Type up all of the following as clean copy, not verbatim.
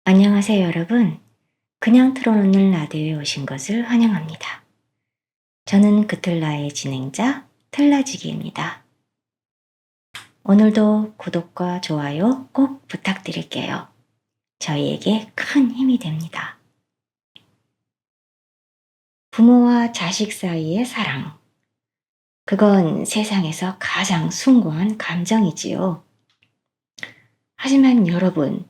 안녕하세요, 여러분. 그냥 틀어놓는 라디오에 오신 것을 환영합니다. 저는 그틀라의 진행자 틀라지기입니다. 오늘도 구독과 좋아요 꼭 부탁드릴게요. 저희에게 큰 힘이 됩니다. 부모와 자식 사이의 사랑. 그건 세상에서 가장 숭고한 감정이지요. 하지만 여러분,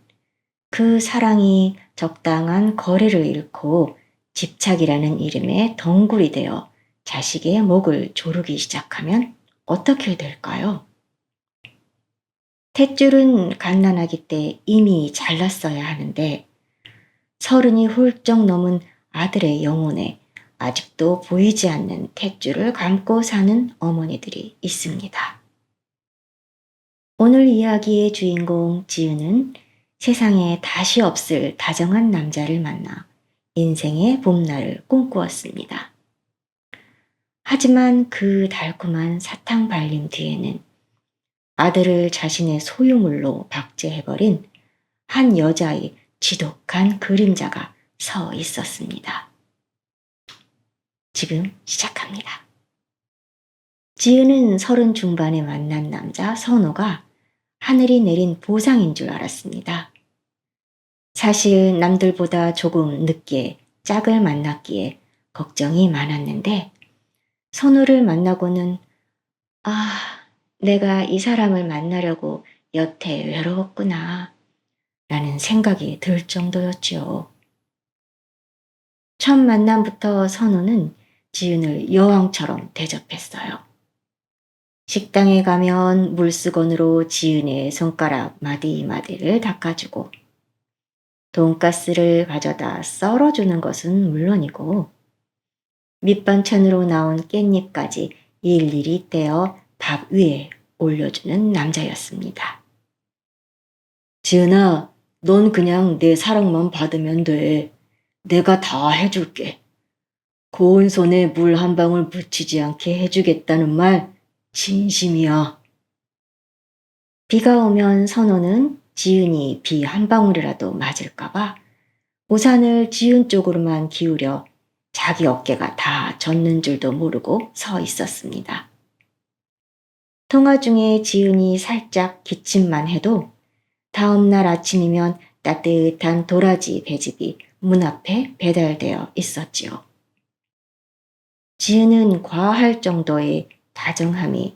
그 사랑이 적당한 거리를 잃고 집착이라는 이름의 덩굴이 되어 자식의 목을 조르기 시작하면 어떻게 될까요? 탯줄은 갓난아기 때 이미 잘랐어야 하는데 30이 훌쩍 넘은 아들의 영혼에 아직도 보이지 않는 탯줄을 감고 사는 어머니들이 있습니다. 오늘 이야기의 주인공 지은은 세상에 다시 없을 다정한 남자를 만나 인생의 봄날을 꿈꾸었습니다. 하지만 그 달콤한 사탕 발림 뒤에는 아들을 자신의 소유물로 박제해버린 한 여자의 지독한 그림자가 서 있었습니다. 지금 시작합니다. 지은은 30 중반에 만난 남자 선호가 하늘이 내린 보상인 줄 알았습니다. 사실 남들보다 조금 늦게 짝을 만났기에 걱정이 많았는데 선우를 만나고는 내가 이 사람을 만나려고 여태 외로웠구나 라는 생각이 들 정도였지요. 첫 만남부터 선우는 지은을 여왕처럼 대접했어요. 식당에 가면 물수건으로 지은의 손가락 마디마디를 닦아주고 돈가스를 가져다 썰어주는 것은 물론이고 밑반찬으로 나온 깻잎까지 일일이 떼어 밥 위에 올려주는 남자였습니다. 지은아, 넌 그냥 내 사랑만 받으면 돼. 내가 다 해줄게. 고운 손에 물 한 방울 묻히지 않게 해주겠다는 말 진심이야. 비가 오면 선호는 지은이 비 한 방울이라도 맞을까봐 우산을 지은 쪽으로만 기울여 자기 어깨가 다 젖는 줄도 모르고 서 있었습니다. 통화 중에 지은이 살짝 기침만 해도 다음날 아침이면 따뜻한 도라지 배즙이 문 앞에 배달되어 있었지요. 지은은 과할 정도의 다정함이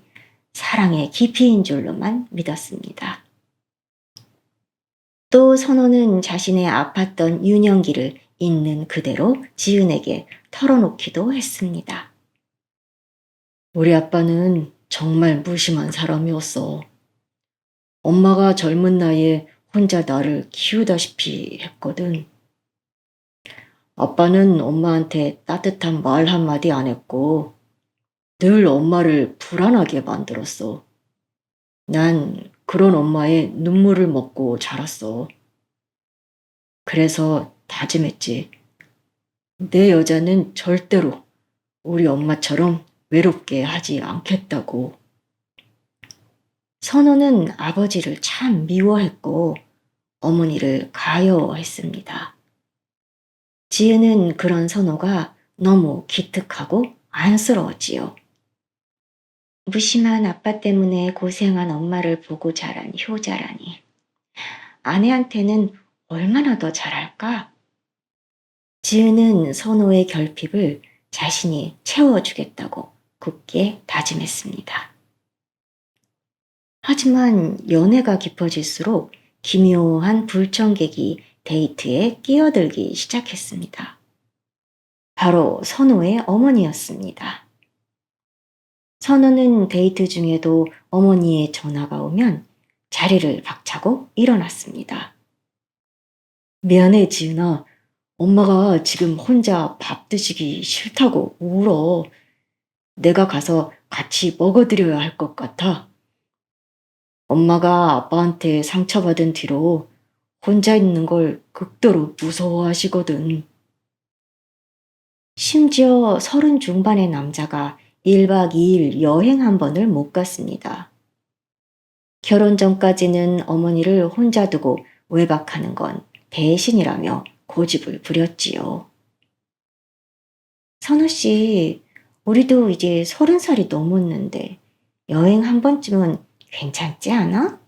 사랑의 깊이인 줄로만 믿었습니다. 또 선호는 자신의 아팠던 유년기를 있는 그대로 지은에게 털어놓기도 했습니다. 우리 아빠는 정말 무심한 사람이었어. 엄마가 젊은 나이에 혼자 나를 키우다시피 했거든. 아빠는 엄마한테 따뜻한 말 한마디 안 했고 늘 엄마를 불안하게 만들었어. 난 그런 엄마의 눈물을 먹고 자랐어. 그래서 다짐했지. 내 여자는 절대로 우리 엄마처럼 외롭게 하지 않겠다고. 선호는 아버지를 참 미워했고 어머니를 가여워했습니다. 지은은 그런 선호가 너무 기특하고 안쓰러웠지요. 무심한 아빠 때문에 고생한 엄마를 보고 자란 효자라니. 아내한테는 얼마나 더 잘할까? 지은은 선호의 결핍을 자신이 채워주겠다고 굳게 다짐했습니다. 하지만 연애가 깊어질수록 기묘한 불청객이 데이트에 끼어들기 시작했습니다. 바로 선호의 어머니였습니다. 선호는 데이트 중에도 어머니의 전화가 오면 자리를 박차고 일어났습니다. 미안해, 지은아. 엄마가 지금 혼자 밥 드시기 싫다고 울어. 내가 가서 같이 먹어드려야 할 것 같아. 엄마가 아빠한테 상처받은 뒤로 혼자 있는 걸 극도로 무서워하시거든. 심지어 30 중반의 남자가 1박 2일 여행 한 번을 못 갔습니다. 결혼 전까지는 어머니를 혼자 두고 외박하는 건 대신이라며 고집을 부렸지요. 선우 씨, 우리도 이제 30살이 넘었는데 여행 한 번쯤은 괜찮지 않아?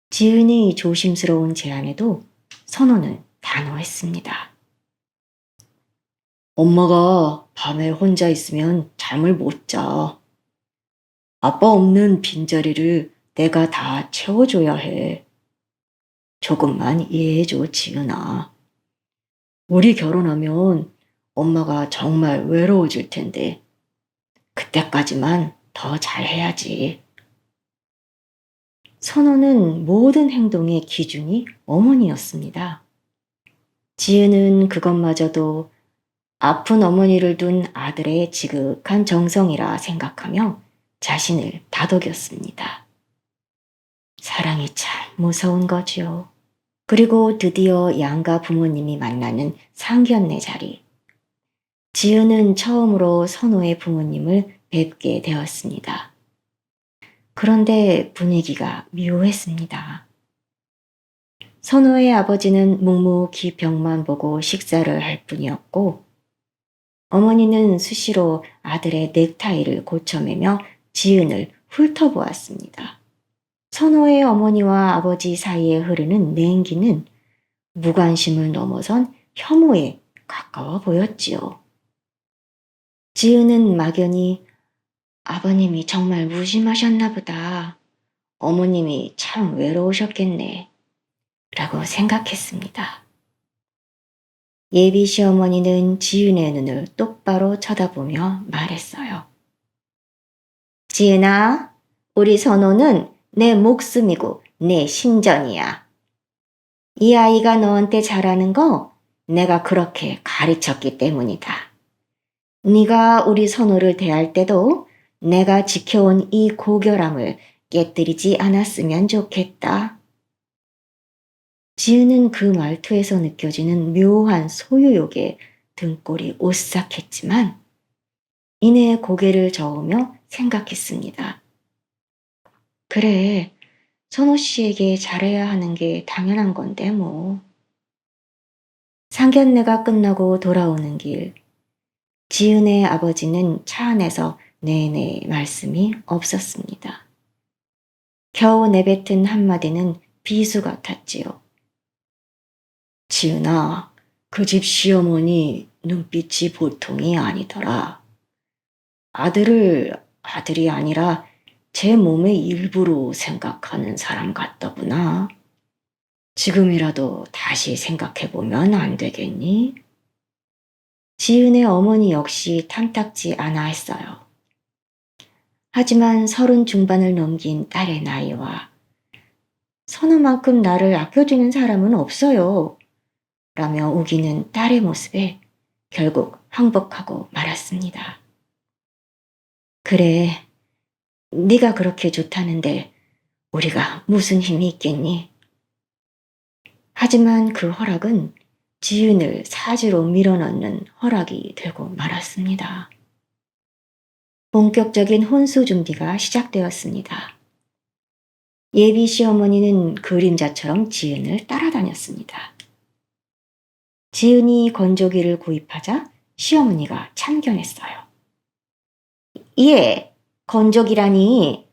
지은의 조심스러운 제안에도 선우는 단호했습니다. 엄마가 밤에 혼자 있으면 잠을 못 자. 아빠 없는 빈자리를 내가 다 채워줘야 해. 조금만 이해해줘, 지은아. 우리 결혼하면 엄마가 정말 외로워질 텐데 그때까지만 더 잘해야지. 선호는 모든 행동의 기준이 어머니였습니다. 지은은 그것마저도 아픈 어머니를 둔 아들의 지극한 정성이라 생각하며 자신을 다독였습니다. 사랑이 참 무서운 거지요. 그리고 드디어 양가 부모님이 만나는 상견례 자리. 지은은 처음으로 선호의 부모님을 뵙게 되었습니다. 그런데 분위기가 묘했습니다. 선호의 아버지는 묵묵히 벽만 보고 식사를 할 뿐이었고 어머니는 수시로 아들의 넥타이를 고쳐매며 지은을 훑어보았습니다. 선호의 어머니와 아버지 사이에 흐르는 냉기는 무관심을 넘어선 혐오에 가까워 보였지요. 지은은 막연히 아버님이 정말 무심하셨나 보다. 어머님이 참 외로우셨겠네. 라고 생각했습니다. 예비 시어머니는 지은의 눈을 똑바로 쳐다보며 말했어요. 지은아, 우리 선호는 내 목숨이고 내 신전이야. 이 아이가 너한테 잘하는 거 내가 그렇게 가르쳤기 때문이다. 네가 우리 선호를 대할 때도 내가 지켜온 이 고결함을 깨뜨리지 않았으면 좋겠다. 지은은 그 말투에서 느껴지는 묘한 소유욕에 등골이 오싹했지만 이내 고개를 저으며 생각했습니다. 그래, 선호 씨에게 잘해야 하는 게 당연한 건데 뭐. 상견례가 끝나고 돌아오는 길, 지은의 아버지는 차 안에서 내내 말씀이 없었습니다. 겨우 내뱉은 한마디는 비수 같았지요. 지은아, 그 집 시어머니 눈빛이 보통이 아니더라. 아들을 아들이 아니라 제 몸의 일부로 생각하는 사람 같더구나. 지금이라도 다시 생각해보면 안 되겠니? 지은의 어머니 역시 탐탁지 않아 했어요. 하지만 30 중반을 넘긴 딸의 나이와 선우만큼 나를 아껴주는 사람은 없어요. 라며 우기는 딸의 모습에 결국 항복하고 말았습니다. 그래, 네가 그렇게 좋다는데 우리가 무슨 힘이 있겠니? 하지만 그 허락은 지은을 사지로 밀어넣는 허락이 되고 말았습니다. 본격적인 혼수 준비가 시작되었습니다. 예비 시어머니는 그림자처럼 지은을 따라다녔습니다. 지은이 건조기를 구입하자 시어머니가 참견했어요. 예, 건조기라니.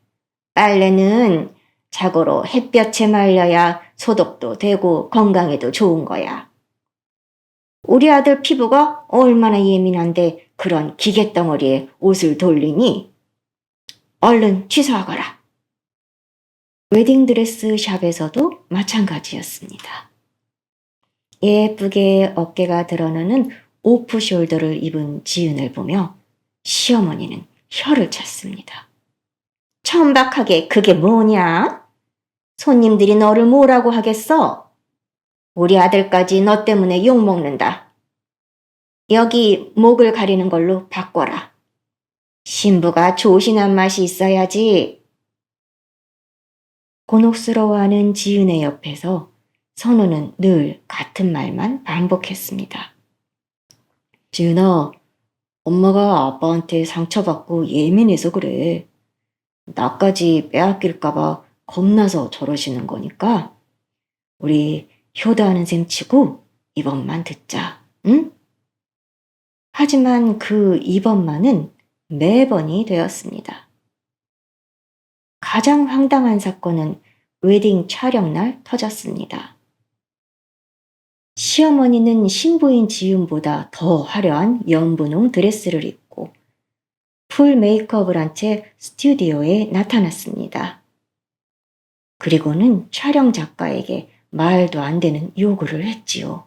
빨래는 자고로 햇볕에 말려야 소독도 되고 건강에도 좋은 거야. 우리 아들 피부가 얼마나 예민한데 그런 기계덩어리에 옷을 돌리니? 얼른 취소하거라. 웨딩드레스 샵에서도 마찬가지였습니다. 예쁘게 어깨가 드러나는 오프숄더를 입은 지은을 보며 시어머니는 혀를 찼습니다. 천박하게 그게 뭐냐? 손님들이 너를 뭐라고 하겠어? 우리 아들까지 너 때문에 욕먹는다. 여기 목을 가리는 걸로 바꿔라. 신부가 조신한 맛이 있어야지. 곤혹스러워하는 지은의 옆에서 선우는 늘 같은 말만 반복했습니다. 지은아, 엄마가 아빠한테 상처받고 예민해서 그래. 나까지 빼앗길까봐 겁나서 저러시는 거니까 우리 효도하는 셈 치고 이번만 듣자, 응? 하지만 그 이번만은 매번이 되었습니다. 가장 황당한 사건은 웨딩 촬영날 터졌습니다. 시어머니는 신부인 지은보다 더 화려한 연분홍 드레스를 입고 풀 메이크업을 한 채 스튜디오에 나타났습니다. 그리고는 촬영 작가에게 말도 안 되는 요구를 했지요.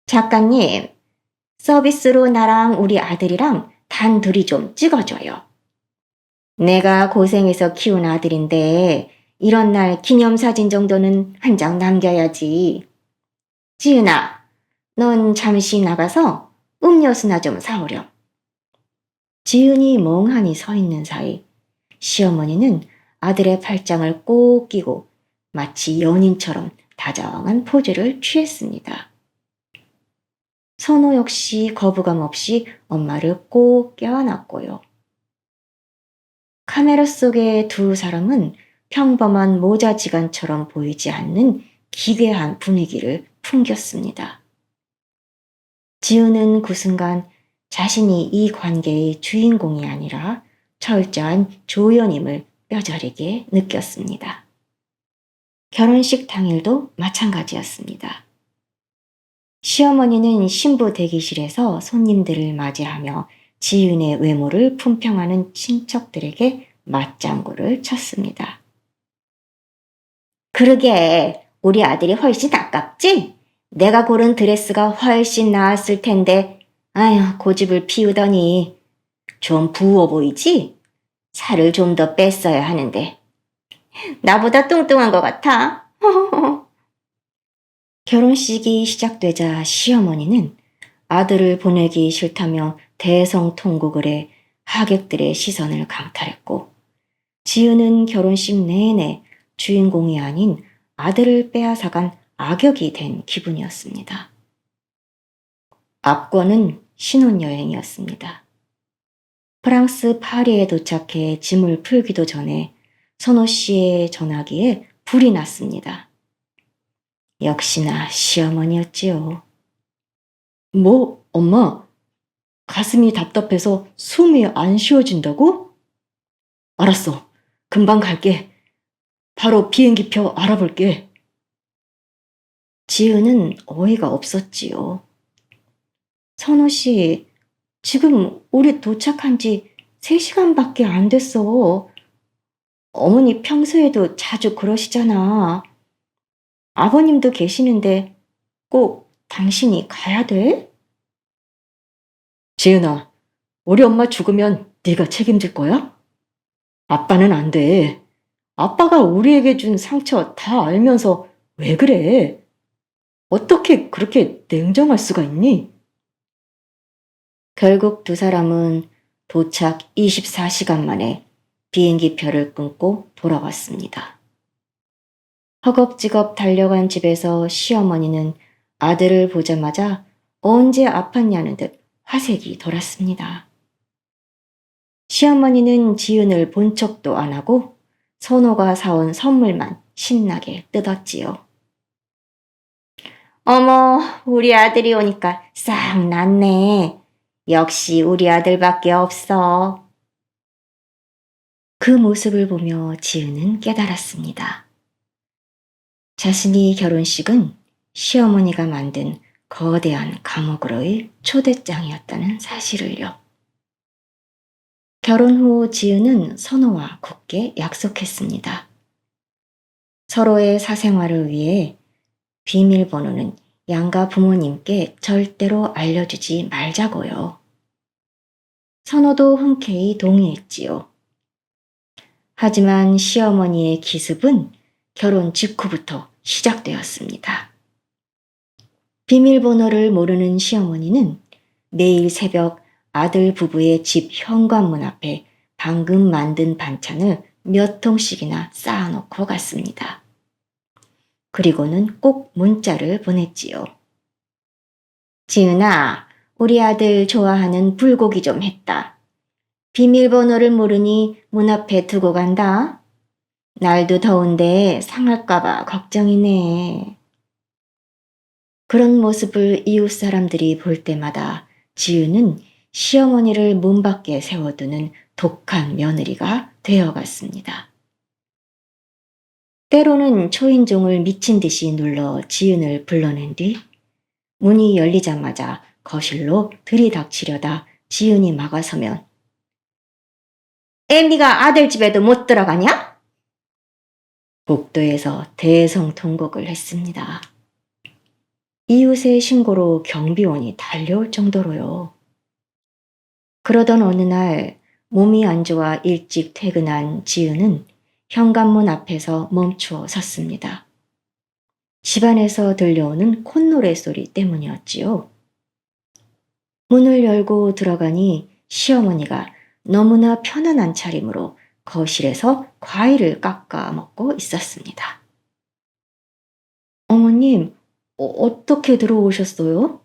작가님, 서비스로 나랑 우리 아들이랑 단둘이 좀 찍어줘요. 내가 고생해서 키운 아들인데 이런 날 기념사진 정도는 한 장 남겨야지. 지은아, 넌 잠시 나가서 음료수나 좀 사오렴. 지은이 멍하니 서 있는 사이 시어머니는 아들의 팔짱을 꼭 끼고 마치 연인처럼 다정한 포즈를 취했습니다. 선호 역시 거부감 없이 엄마를 꼭 껴안았고요. 카메라 속의 두 사람은 평범한 모자지간처럼 보이지 않는 기괴한 분위기를 풍겼습니다. 지우는 그 순간 자신이 이 관계의 주인공이 아니라 철저한 조연임을 뼈저리게 느꼈습니다. 결혼식 당일도 마찬가지였습니다. 시어머니는 신부 대기실에서 손님들을 맞이하며 지은의 외모를 품평하는 친척들에게 맞장구를 쳤습니다. 그러게 우리 아들이 훨씬 아깝지? 내가 고른 드레스가 훨씬 나았을 텐데 아휴 고집을 피우더니 좀 부어 보이지? 살을 좀 더 뺐어야 하는데 나보다 뚱뚱한 것 같아. 결혼식이 시작되자 시어머니는 아들을 보내기 싫다며 대성통곡을 해 하객들의 시선을 강탈했고 지은은 결혼식 내내 주인공이 아닌 아들을 빼앗아간 악역이 된 기분이었습니다. 앞권은 신혼여행이었습니다. 프랑스 파리에 도착해 짐을 풀기도 전에 선호 씨의 전화기에 불이 났습니다. 역시나 시어머니였지요. 뭐, 엄마? 가슴이 답답해서 숨이 안 쉬어진다고? 알았어. 금방 갈게. 바로 비행기표 알아볼게. 지은은 어이가 없었지요. 선호 씨, 지금 우리 도착한 지 3시간밖에 안 됐어. 어머니 평소에도 자주 그러시잖아. 아버님도 계시는데 꼭 당신이 가야 돼? 지은아, 우리 엄마 죽으면 네가 책임질 거야? 아빠는 안 돼. 아빠가 우리에게 준 상처 다 알면서 왜 그래? 어떻게 그렇게 냉정할 수가 있니? 결국 두 사람은 도착 24시간 만에 비행기표를 끊고 돌아왔습니다. 허겁지겁 달려간 집에서 시어머니는 아들을 보자마자 언제 아팠냐는 듯 화색이 돌았습니다. 시어머니는 지은을 본 척도 안 하고 선호가 사온 선물만 신나게 뜯었지요. 어머, 우리 아들이 오니까 싹 낫네. 역시 우리 아들밖에 없어. 그 모습을 보며 지은은 깨달았습니다. 자신이 결혼식은 시어머니가 만든 거대한 감옥으로의 초대장이었다는 사실을요. 결혼 후 지은은 선호와 굳게 약속했습니다. 서로의 사생활을 위해 비밀번호는 양가 부모님께 절대로 알려주지 말자고요. 선호도 흔쾌히 동의했지요. 하지만 시어머니의 기습은 결혼 직후부터 시작되었습니다. 비밀번호를 모르는 시어머니는 매일 새벽 아들 부부의 집 현관문 앞에 방금 만든 반찬을 몇 통씩이나 쌓아놓고 갔습니다. 그리고는 꼭 문자를 보냈지요. 지은아, 우리 아들 좋아하는 불고기 좀 했다. 비밀번호를 모르니 문 앞에 두고 간다. 날도 더운데 상할까봐 걱정이네. 그런 모습을 이웃 사람들이 볼 때마다 지은은 시어머니를 문 밖에 세워두는 독한 며느리가 되어갔습니다. 때로는 초인종을 미친 듯이 눌러 지은을 불러낸 뒤 문이 열리자마자 거실로 들이닥치려다 지은이 막아서면 애미가 아들 집에도 못 들어가냐? 복도에서 대성통곡을 했습니다. 이웃의 신고로 경비원이 달려올 정도로요. 그러던 어느 날 몸이 안 좋아 일찍 퇴근한 지은은 현관문 앞에서 멈추어 섰습니다. 집안에서 들려오는 콧노래 소리 때문이었지요. 문을 열고 들어가니 시어머니가 너무나 편안한 차림으로 거실에서 과일을 깎아 먹고 있었습니다. 어머님, 어떻게 들어오셨어요?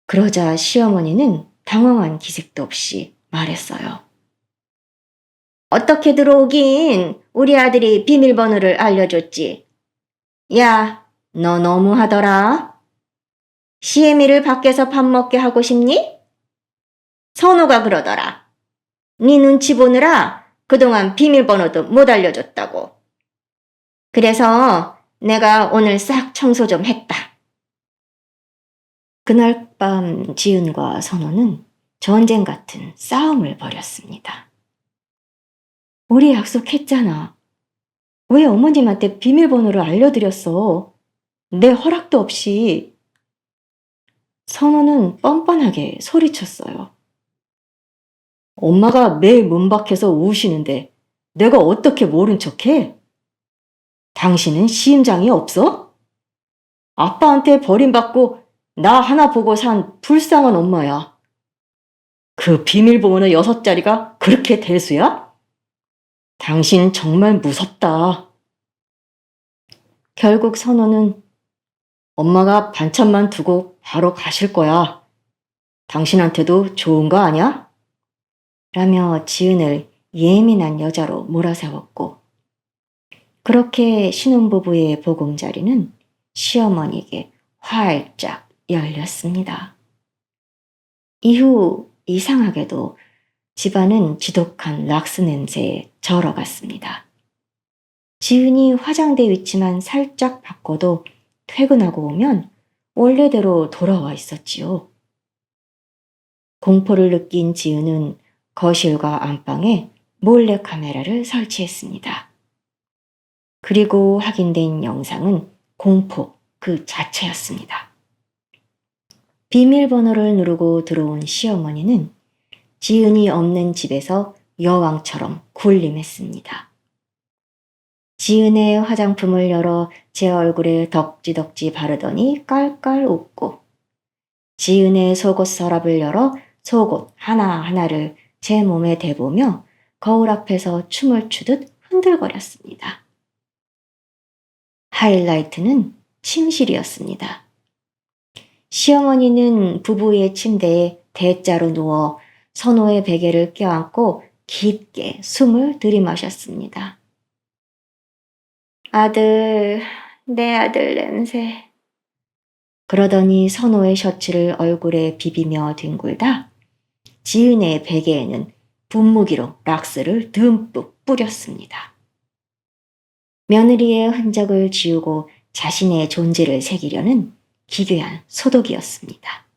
그러자 시어머니는 당황한 기색도 없이 말했어요. 어떻게 들어오긴 우리 아들이 비밀번호를 알려줬지. 야, 너 너무하더라. 시애미를 밖에서 밥 먹게 하고 싶니? 선호가 그러더라. 네 눈치 보느라 그동안 비밀번호도 못 알려줬다고. 그래서 내가 오늘 싹 청소 좀 했다. 그날 밤 지은과 선호는 전쟁 같은 싸움을 벌였습니다. 우리 약속했잖아. 왜 어머님한테 비밀번호를 알려드렸어? 내 허락도 없이. 선호는 뻔뻔하게 소리쳤어요. 엄마가 매일 문 밖에서 우시는데 내가 어떻게 모른 척해? 당신은 시임장이 없어? 아빠한테 버림받고 나 하나 보고 산 불쌍한 엄마야. 그 비밀번호 6자리가 그렇게 대수야? 당신 정말 무섭다. 결국 선호는 엄마가 반찬만 두고 바로 가실 거야. 당신한테도 좋은 거 아냐? 라며 지은을 예민한 여자로 몰아세웠고 그렇게 신혼부부의 보금자리는 시어머니에게 활짝 열렸습니다. 이후 이상하게도 집안은 지독한 락스 냄새에 절어갔습니다. 지은이 화장대 위치만 살짝 바꿔도 퇴근하고 오면 원래대로 돌아와 있었지요. 공포를 느낀 지은은 거실과 안방에 몰래카메라를 설치했습니다. 그리고 확인된 영상은 공포 그 자체였습니다. 비밀번호를 누르고 들어온 시어머니는 지은이 없는 집에서 여왕처럼 군림했습니다. 지은의 화장품을 열어 제 얼굴에 덕지덕지 바르더니 깔깔 웃고 지은의 속옷 서랍을 열어 속옷 하나하나를 제 몸에 대보며 거울 앞에서 춤을 추듯 흔들거렸습니다. 하이라이트는 침실이었습니다. 시어머니는 부부의 침대에 대자로 누워 선호의 베개를 껴안고 깊게 숨을 들이마셨습니다. 아들, 내 아들 냄새. 그러더니 선호의 셔츠를 얼굴에 비비며 뒹굴다 지은의 베개에는 분무기로 락스를 듬뿍 뿌렸습니다. 며느리의 흔적을 지우고 자신의 존재를 새기려는 기괴한 소독이었습니다.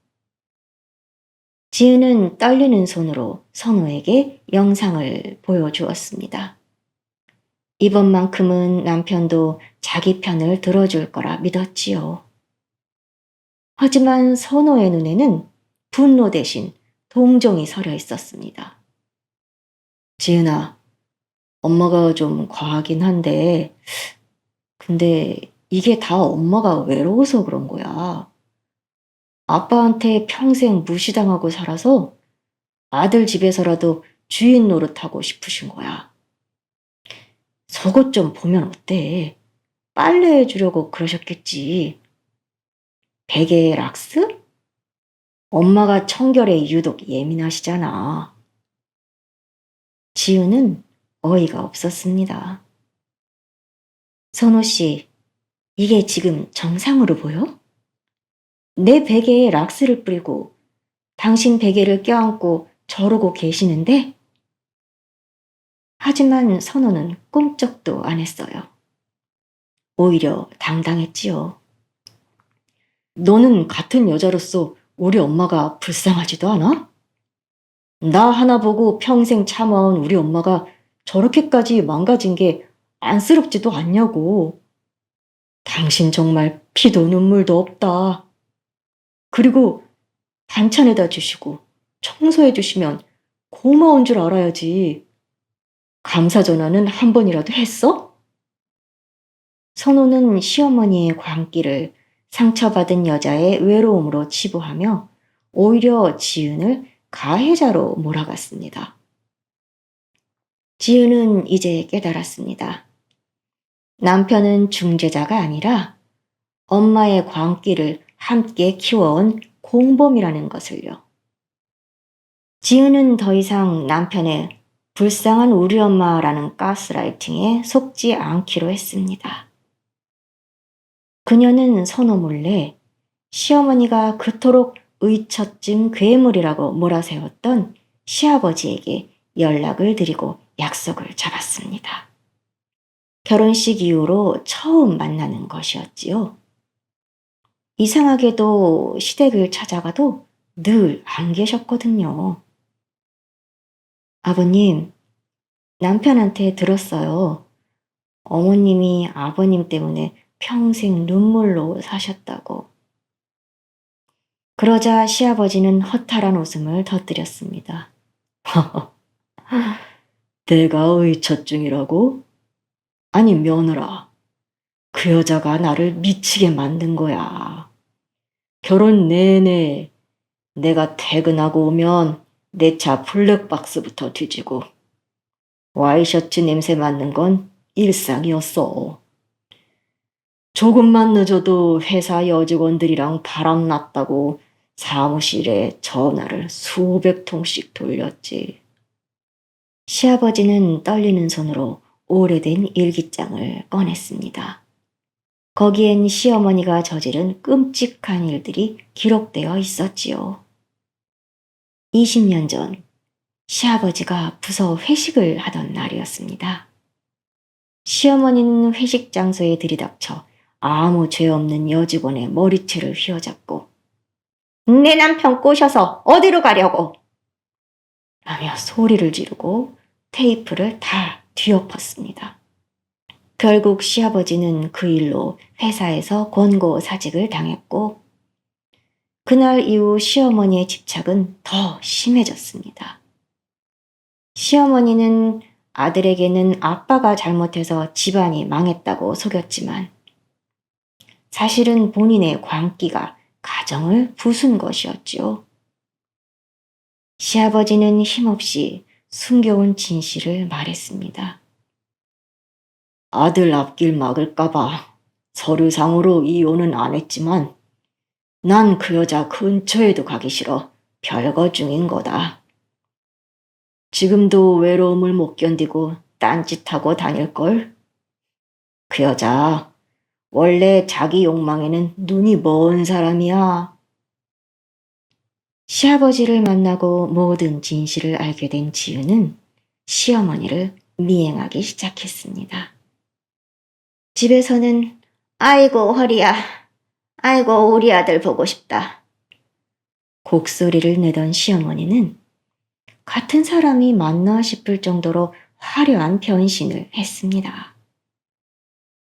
지은은 떨리는 손으로 선호에게 영상을 보여주었습니다. 이번만큼은 남편도 자기 편을 들어줄 거라 믿었지요. 하지만 선호의 눈에는 분노 대신 동정이 서려 있었습니다. 지은아, 엄마가 좀 과하긴 한데, 근데 이게 다 엄마가 외로워서 그런 거야. 아빠한테 평생 무시당하고 살아서 아들 집에서라도 주인 노릇하고 싶으신 거야. 속옷 좀 보면 어때? 빨래해 주려고 그러셨겠지. 베개 락스? 엄마가 청결에 유독 예민하시잖아. 지우는 어이가 없었습니다. 선호 씨, 이게 지금 정상으로 보여? 내 베개에 락스를 뿌리고 당신 베개를 껴안고 저러고 계시는데? 하지만 선호는 꿈쩍도 안 했어요. 오히려 당당했지요. 너는 같은 여자로서 우리 엄마가 불쌍하지도 않아? 나 하나 보고 평생 참아온 우리 엄마가 저렇게까지 망가진 게 안쓰럽지도 않냐고. 당신 정말 피도 눈물도 없다. 그리고 반찬에다 주시고 청소해 주시면 고마운 줄 알아야지. 감사 전화는 한 번이라도 했어? 선호는 시어머니의 광기를 상처받은 여자의 외로움으로 치부하며 오히려 지은을 가해자로 몰아갔습니다. 지은은 이제 깨달았습니다. 남편은 중재자가 아니라 엄마의 광기를 함께 키워온 공범이라는 것을요. 지은은 더 이상 남편의 불쌍한 우리 엄마라는 가스라이팅에 속지 않기로 했습니다. 그녀는 선호 몰래 시어머니가 그토록 의처증 괴물이라고 몰아세웠던 시아버지에게 연락을 드리고 약속을 잡았습니다. 결혼식 이후로 처음 만나는 것이었지요. 이상하게도 시댁을 찾아가도 늘 안 계셨거든요. 아버님, 남편한테 들었어요. 어머님이 아버님 때문에 평생 눈물로 사셨다고. 그러자 시아버지는 허탈한 웃음을 터뜨렸습니다. 내가 의처증이라고? 아니 며느라, 그 여자가 나를 미치게 만든 거야. 결혼 내내 내가 퇴근하고 오면 내 차 블랙박스부터 뒤지고 와이셔츠 냄새 맡는 건 일상이었어. 조금만 늦어도 회사 여직원들이랑 바람났다고 사무실에 전화를 수백 통씩 돌렸지. 시아버지는 떨리는 손으로 오래된 일기장을 꺼냈습니다. 거기엔 시어머니가 저지른 끔찍한 일들이 기록되어 있었지요. 20년 전 시아버지가 부서 회식을 하던 날이었습니다. 시어머니는 회식 장소에 들이닥쳐 아무 죄 없는 여직원의 머리채를 휘어잡고 내 남편 꼬셔서 어디로 가려고? 라며 소리를 지르고 테이프를 다 뒤엎었습니다. 결국 시아버지는 그 일로 회사에서 권고사직을 당했고 그날 이후 시어머니의 집착은 더 심해졌습니다. 시어머니는 아들에게는 아빠가 잘못해서 집안이 망했다고 속였지만 사실은 본인의 광기가 가정을 부순 것이었지요. 시아버지는 힘없이 숨겨온 진실을 말했습니다. 아들 앞길 막을까봐 서류상으로 이혼은 안 했지만 난 그 여자 근처에도 가기 싫어 별거 중인 거다. 지금도 외로움을 못 견디고 딴짓하고 다닐걸? 그 여자 원래 자기 욕망에는 눈이 먼 사람이야. 시아버지를 만나고 모든 진실을 알게 된 지은은 시어머니를 미행하기 시작했습니다. 집에서는 아이고 허리야, 아이고 우리 아들 보고 싶다. 곡소리를 내던 시어머니는 같은 사람이 맞나 싶을 정도로 화려한 변신을 했습니다.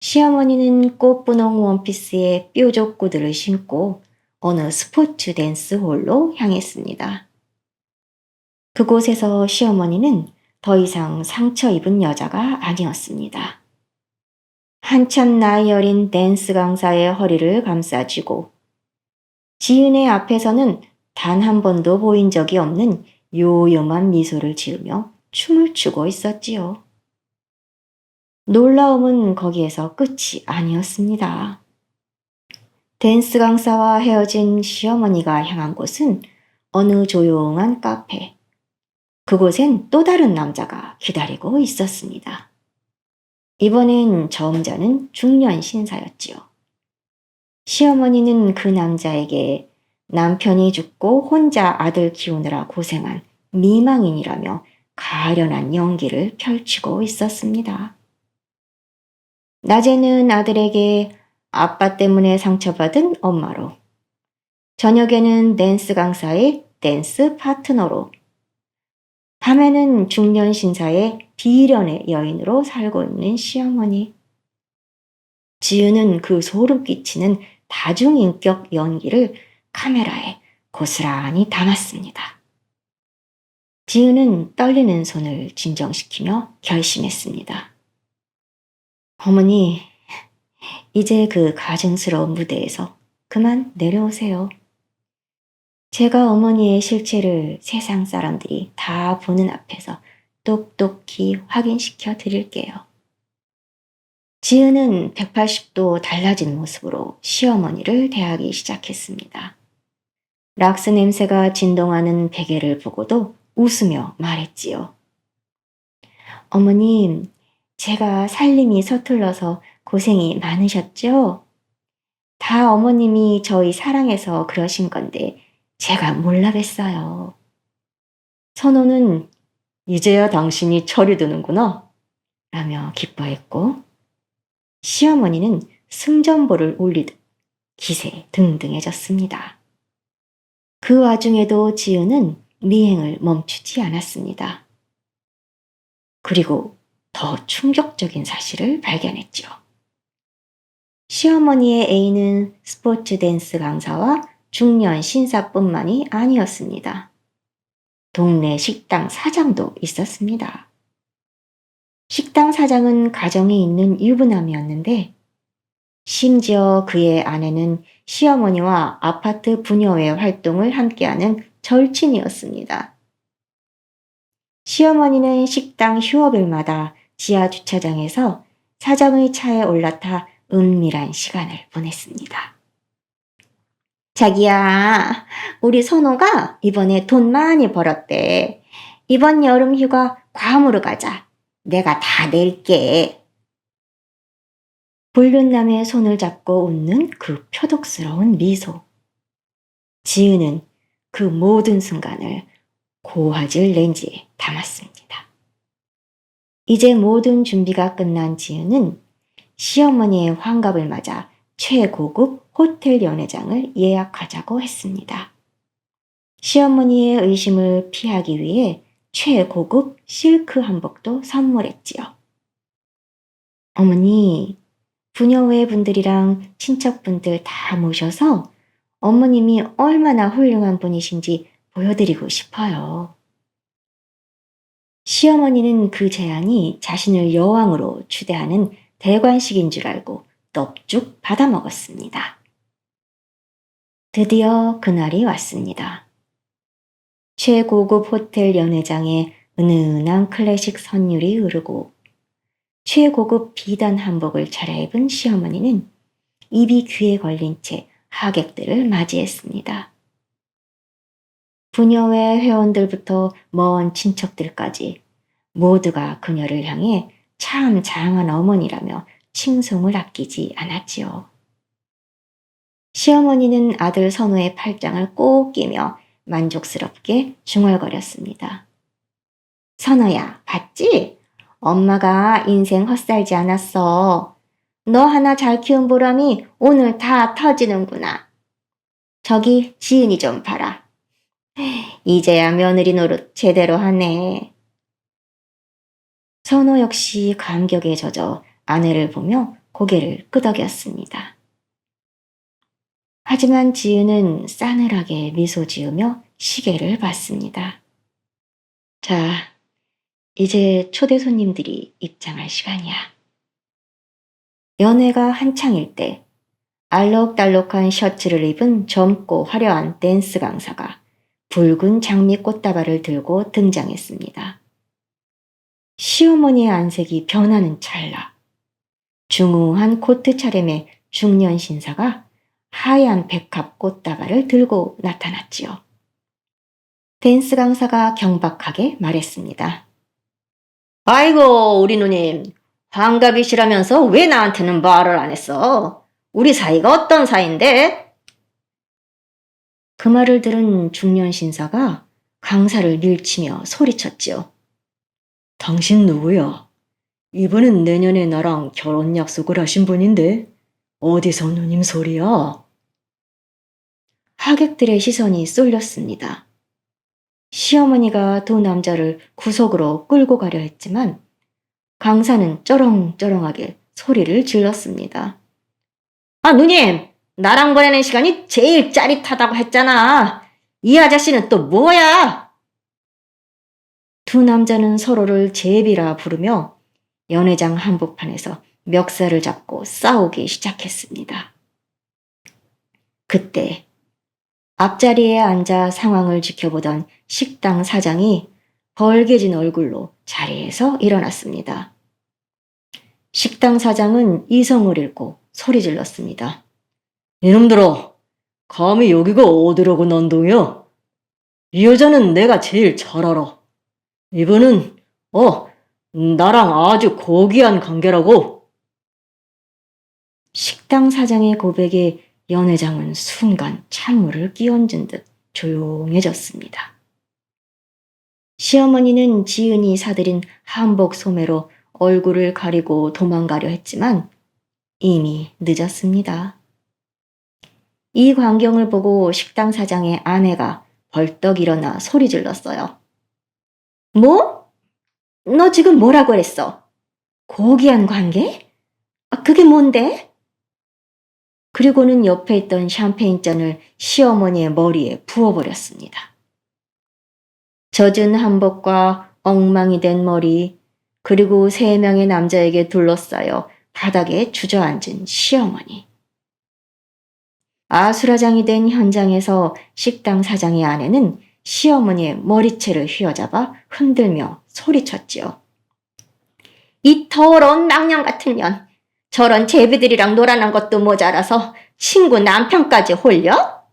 시어머니는 꽃분홍 원피스에 뾰족 구두를 신고 어느 스포츠 댄스 홀로 향했습니다. 그곳에서 시어머니는 더 이상 상처 입은 여자가 아니었습니다. 한참 나이 어린 댄스 강사의 허리를 감싸쥐고 지은의 앞에서는 단 한 번도 보인 적이 없는 요염한 미소를 지으며 춤을 추고 있었지요. 놀라움은 거기에서 끝이 아니었습니다. 댄스 강사와 헤어진 시어머니가 향한 곳은 어느 조용한 카페. 그곳엔 또 다른 남자가 기다리고 있었습니다. 이번엔 저음자는 중년 신사였지요. 시어머니는 그 남자에게 남편이 죽고 혼자 아들 키우느라 고생한 미망인이라며 가련한 연기를 펼치고 있었습니다. 낮에는 아들에게 아빠 때문에 상처받은 엄마로, 저녁에는 댄스 강사의 댄스 파트너로, 밤에는 중년 신사의 비련의 여인으로 살고 있는 시어머니. 지은은 그 소름 끼치는 다중인격 연기를 카메라에 고스란히 담았습니다. 지은은 떨리는 손을 진정시키며 결심했습니다. 어머니, 이제 그 가증스러운 무대에서 그만 내려오세요. 제가 어머니의 실체를 세상 사람들이 다 보는 앞에서 똑똑히 확인시켜 드릴게요. 지은은 180도 달라진 모습으로 시어머니를 대하기 시작했습니다. 락스 냄새가 진동하는 베개를 보고도 웃으며 말했지요. 어머님, 제가 살림이 서툴러서 고생이 많으셨죠? 다 어머님이 저희 사랑해서 그러신 건데 제가 몰라 뵀어요. 선호는 이제야 당신이 철이 드는구나 라며 기뻐했고, 시어머니는 승전보를 올리듯 기세 등등해졌습니다. 그 와중에도 지은은 미행을 멈추지 않았습니다. 그리고 더 충격적인 사실을 발견했죠. 시어머니의 애인은 스포츠 댄스 강사와 중년 신사뿐만이 아니었습니다. 동네 식당 사장도 있었습니다. 식당 사장은 가정이 있는 유부남이었는데, 심지어 그의 아내는 시어머니와 아파트 부녀회 활동을 함께하는 절친이었습니다. 시어머니는 식당 휴업일마다 지하 주차장에서 사장의 차에 올라타 은밀한 시간을 보냈습니다. 자기야, 우리 선호가 이번에 돈 많이 벌었대. 이번 여름 휴가 괌으로 가자. 내가 다 낼게. 불륜남의 손을 잡고 웃는 그 표독스러운 미소. 지은은 그 모든 순간을 고화질 렌즈에 담았습니다. 이제 모든 준비가 끝난 지은은 시어머니의 환갑을 맞아 최고급 호텔 연회장을 예약하자고 했습니다. 시어머니의 의심을 피하기 위해 최고급 실크 한복도 선물했지요. 어머니, 부녀회 분들이랑 친척분들 다 모셔서 어머님이 얼마나 훌륭한 분이신지 보여드리고 싶어요. 시어머니는 그 제안이 자신을 여왕으로 추대하는 대관식인 줄 알고 넙죽 받아먹었습니다. 드디어 그날이 왔습니다. 최고급 호텔 연회장에 은은한 클래식 선율이 흐르고 최고급 비단 한복을 차려입은 시어머니는 입이 귀에 걸린 채 하객들을 맞이했습니다. 부녀회 회원들부터 먼 친척들까지 모두가 그녀를 향해 참 장한 어머니라며 칭송을 아끼지 않았지요. 시어머니는 아들 선우의 팔짱을 꼭 끼며 만족스럽게 중얼거렸습니다. 선우야, 봤지? 엄마가 인생 헛살지 않았어. 너 하나 잘 키운 보람이 오늘 다 터지는구나. 저기 지은이 좀 봐라. 이제야 며느리 노릇 제대로 하네. 선호 역시 감격에 젖어 아내를 보며 고개를 끄덕였습니다. 하지만 지은은 싸늘하게 미소 지으며 시계를 봤습니다. 자, 이제 초대 손님들이 입장할 시간이야. 연회가 한창일 때 알록달록한 셔츠를 입은 젊고 화려한 댄스 강사가 붉은 장미 꽃다발을 들고 등장했습니다. 시어머니의 안색이 변하는 찰나 중후한 코트 차림의 중년 신사가 하얀 백합 꽃다발을 들고 나타났지요. 댄스 강사가 경박하게 말했습니다. 아이고, 우리 누님, 환갑이시라면서 왜 나한테는 말을 안 했어? 우리 사이가 어떤 사이인데? 그 말을 들은 중년 신사가 강사를 밀치며 소리쳤지요. 당신 누구야? 이분은 내년에 나랑 결혼 약속을 하신 분인데 어디서 누님 소리야? 하객들의 시선이 쏠렸습니다. 시어머니가 두 남자를 구석으로 끌고 가려 했지만 강사는 쩌렁쩌렁하게 소리를 질렀습니다. 아, 누님! 나랑 보내는 시간이 제일 짜릿하다고 했잖아. 이 아저씨는 또 뭐야? 두 남자는 서로를 제비라 부르며 연회장 한복판에서 멱살을 잡고 싸우기 시작했습니다. 그때 앞자리에 앉아 상황을 지켜보던 식당 사장이 벌개진 얼굴로 자리에서 일어났습니다. 식당 사장은 이성을 잃고 소리 질렀습니다. 이놈들아, 감히 여기가 어디라고 난동이야? 이 여자는 내가 제일 잘 알아. 이분은 나랑 아주 고귀한 관계라고. 식당 사장의 고백에 연회장은 순간 찬물을 끼얹은 듯 조용해졌습니다. 시어머니는 지은이 사들인 한복 소매로 얼굴을 가리고 도망가려 했지만 이미 늦었습니다. 이 광경을 보고 식당 사장의 아내가 벌떡 일어나 소리 질렀어요. 뭐? 너 지금 뭐라고 했어? 고귀한 관계? 그게 뭔데? 그리고는 옆에 있던 샴페인잔을 시어머니의 머리에 부어버렸습니다. 젖은 한복과 엉망이 된 머리, 그리고 3명의 남자에게 둘러싸여 바닥에 주저앉은 시어머니. 아수라장이 된 현장에서 식당 사장의 아내는 시어머니의 머리채를 휘어잡아 흔들며 소리쳤지요. 이 더러운 망령 같은 년, 저런 제비들이랑 놀아난 것도 모자라서 친구 남편까지 홀려?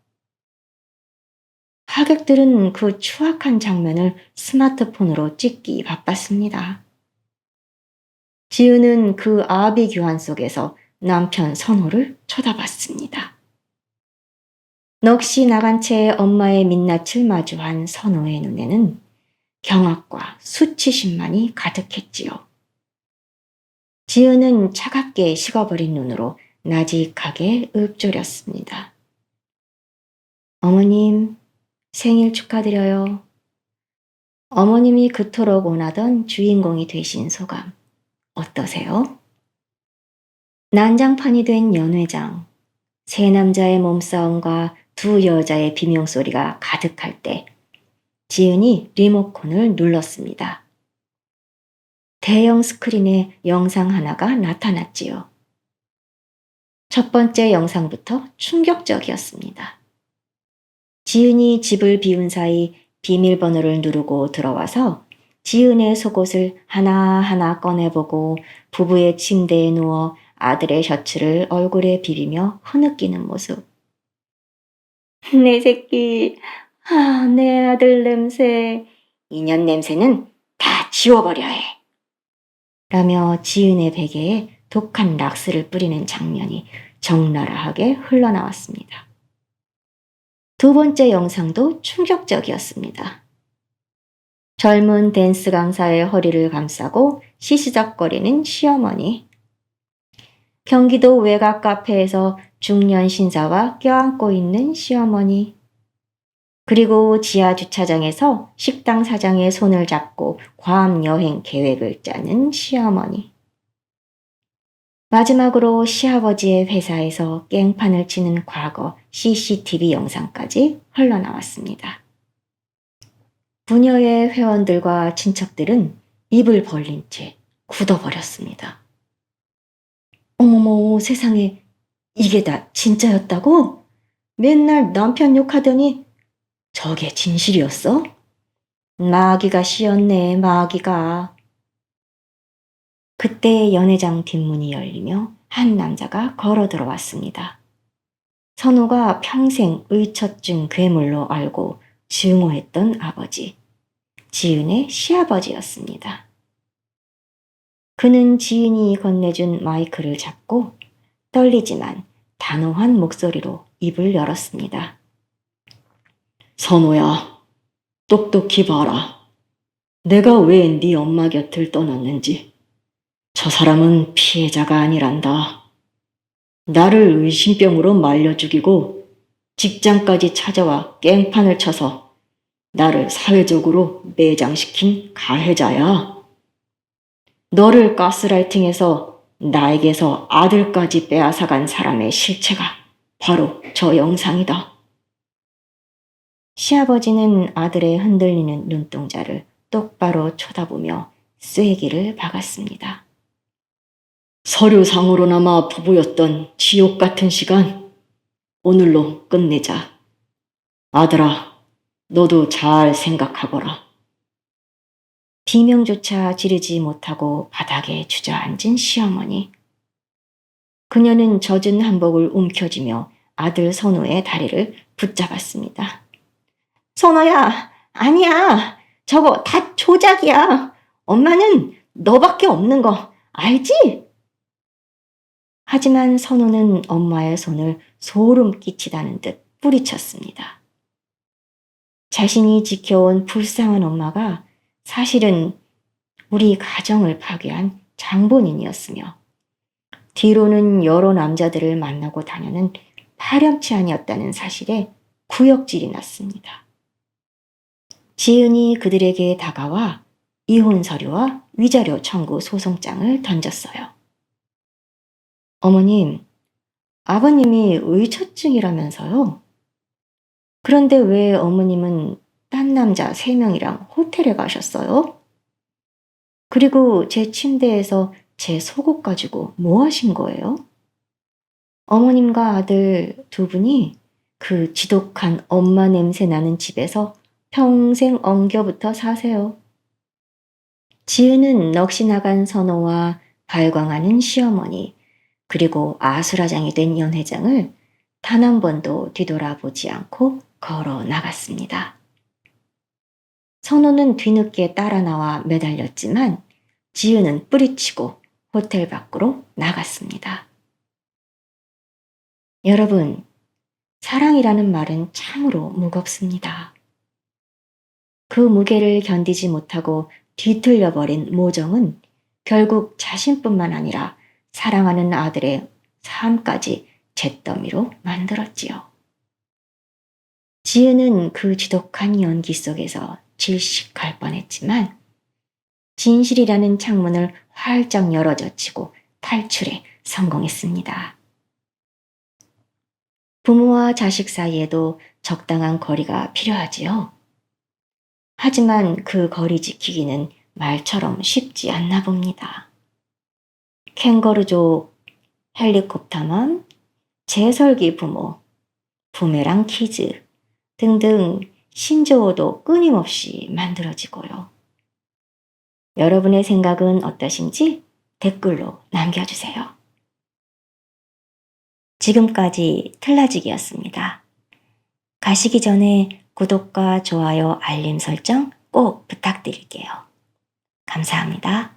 하객들은 그 추악한 장면을 스마트폰으로 찍기 바빴습니다. 지은은 그 아비 교환 속에서 남편 선호를 쳐다봤습니다. 넋이 나간 채 엄마의 민낯을 마주한 선호의 눈에는 경악과 수치심만이 가득했지요. 지은은 차갑게 식어버린 눈으로 나직하게 읊조렸습니다. 어머님, 생일 축하드려요. 어머님이 그토록 원하던 주인공이 되신 소감 어떠세요? 난장판이 된 연회장, 3남자의 몸싸움과 2 여자의 비명소리가 가득할 때 지은이 리모컨을 눌렀습니다. 대형 스크린에 영상 하나가 나타났지요. 첫 번째 영상부터 충격적이었습니다. 지은이 집을 비운 사이 비밀번호를 누르고 들어와서 지은의 속옷을 하나하나 꺼내보고 부부의 침대에 누워 아들의 셔츠를 얼굴에 비비며 흐느끼는 모습. 내 새끼, 내 아들 냄새, 인연 냄새는 다 지워버려 해. 라며 지은의 베개에 독한 락스를 뿌리는 장면이 적나라하게 흘러나왔습니다. 2 번째 영상도 충격적이었습니다. 젊은 댄스 강사의 허리를 감싸고 시시작거리는 시어머니. 경기도 외곽 카페에서 중년 신사와 껴안고 있는 시어머니. 그리고 지하 주차장에서 식당 사장의 손을 잡고 괌 여행 계획을 짜는 시어머니. 마지막으로 시아버지의 회사에서 깽판을 치는 과거 CCTV 영상까지 흘러나왔습니다. 부녀의 회원들과 친척들은 입을 벌린 채 굳어버렸습니다. 어머머, 세상에, 이게 다 진짜였다고? 맨날 남편 욕하더니 저게 진실이었어? 마귀가 씌었네, 마귀가. 그때 연회장 뒷문이 열리며 한 남자가 걸어 들어왔습니다. 선호가 평생 의처증 괴물로 알고 증오했던 아버지, 지은의 시아버지였습니다. 그는 지은이 건네준 마이크를 잡고 떨리지만 단호한 목소리로 입을 열었습니다. 선호야, 똑똑히 봐라. 내가 왜 네 엄마 곁을 떠났는지. 저 사람은 피해자가 아니란다. 나를 의심병으로 말려 죽이고 직장까지 찾아와 깽판을 쳐서 나를 사회적으로 매장시킨 가해자야. 너를 가스라이팅해서 나에게서 아들까지 빼앗아간 사람의 실체가 바로 저 영상이다. 시아버지는 아들의 흔들리는 눈동자를 똑바로 쳐다보며 쐐기를 박았습니다. 서류상으로나마 부부였던 지옥 같은 시간, 오늘로 끝내자. 아들아, 너도 잘 생각하거라. 비명조차 지르지 못하고 바닥에 주저앉은 시어머니. 그녀는 젖은 한복을 움켜쥐며 아들 선우의 다리를 붙잡았습니다. 선우야, 아니야. 저거 다 조작이야. 엄마는 너밖에 없는 거 알지? 하지만 선우는 엄마의 손을 소름 끼치다는 듯 뿌리쳤습니다. 자신이 지켜온 불쌍한 엄마가 사실은 우리 가정을 파괴한 장본인이었으며 뒤로는 여러 남자들을 만나고 다녀는 파렴치 아니었다는 사실에 구역질이 났습니다. 지은이 그들에게 다가와 이혼 서류와 위자료 청구 소송장을 던졌어요. 어머님, 아버님이 의처증이라면서요? 그런데 왜 어머님은 딴 남자 3명이랑 호텔에 가셨어요? 그리고 제 침대에서 제 속옷 가지고 뭐 하신 거예요? 어머님과 아들 2분이 그 지독한 엄마 냄새 나는 집에서 평생 엉겨붙어 사세요. 지은은 넋이 나간 선호와 발광하는 시어머니, 그리고 아수라장이 된 연회장을 단 한 번도 뒤돌아보지 않고 걸어 나갔습니다. 선호는 뒤늦게 따라 나와 매달렸지만 지은은 뿌리치고 호텔 밖으로 나갔습니다. 여러분, 사랑이라는 말은 참으로 무겁습니다. 그 무게를 견디지 못하고 뒤틀려버린 모정은 결국 자신뿐만 아니라 사랑하는 아들의 삶까지 잿더미로 만들었지요. 지은은 그 지독한 연기 속에서 질식할 뻔했지만 진실이라는 창문을 활짝 열어젖히고 탈출에 성공했습니다. 부모와 자식 사이에도 적당한 거리가 필요하지요. 하지만 그 거리 지키기는 말처럼 쉽지 않나 봅니다. 캥거루족, 헬리콥터맘, 재설기 부모, 부메랑 키즈 등등 신조어도 끊임없이 만들어지고요. 여러분의 생각은 어떠신지 댓글로 남겨주세요. 지금까지 틀라지기였습니다. 가시기 전에 구독과 좋아요, 알림 설정 꼭 부탁드릴게요. 감사합니다.